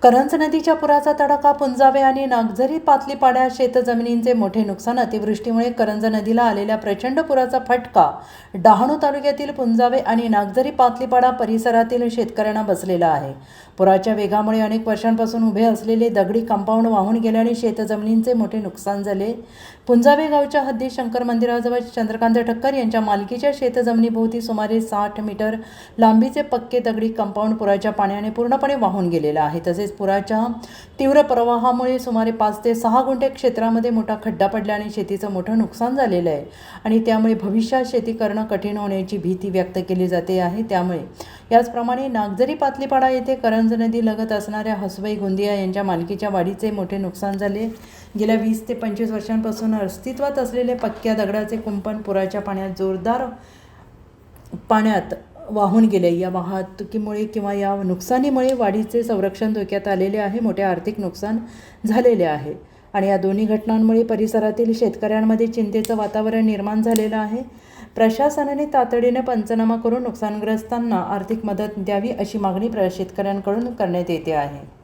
करंज नदीच्या पुराचा तडाखा पुंजावे आणि नागझरी पातलीपाड्यात शेतजमिनींचे मोठे नुकसान. अतिवृष्टीमुळे करंज नदीला आलेल्या प्रचंड पुराचा फटका डहाणू तालुक्यातील पुंजावे आणि नागझरी पातलीपाडा परिसरातील शेतकऱ्यांना बसलेला आहे. पुराच्या वेगामुळे अनेक वर्षांपासून उभे असलेले दगडी कंपाऊंड वाहून गेल्याने शेतजमिनींचे मोठे नुकसान झाले. पुंजावे गावच्या हद्दीत शंकर मंदिराजवळ चंद्रकांत ठक्कर यांच्या मालकीच्या शेतजमिनीभोवती सुमारे 60 मीटर लांबीचे पक्के दगडी कंपाऊंड पुराच्या पाण्याने पूर्णपणे वाहून गेलेलं आहे. तसेच पुराच्या तीव्र प्रवाहामुळे सुमारे 5 ते 6 गुंठे क्षेत्रामध्ये मोठा खड्डा पडल्याने शेतीचं मोठं नुकसान झालेलं आहे आणि त्यामुळे भविष्यात शेती करणं कठीण होण्याची भीती व्यक्त केली जाते आहे. त्यामुळे याचप्रमाणे नागझरी पातलीपाडा येथे करंज नदी लगत असणाऱ्या हसुबाई गोंदिया यांच्या मालकीच्या वाडीचे मोठे नुकसान झाले. गेल्या 20 ते 25 वर्षांपासून अस्तित्वात असलेले पक्क्या दगडाचे कुंपण पुराच्या पाण्यात जोरदार पाण्यात वाहून गेले. या वाहतुकीमुळे किंवा या नुकसानीमुळे वाडीचे संरक्षण धोक्यात आलेले आहे. मोठे आर्थिक नुकसान झालेले आहे आणि या दोन्ही घटनांमुळे परिसरातील शेतकऱ्यांमध्ये चिंतेचं वातावरण निर्माण झालेलं आहे. प्रशासनाने तातडीने पंचनामा करून नुकसानग्रस्तांना आर्थिक मदत द्यावी अशी मागणी शेतकऱ्यांकडून करण्यात येते आहे.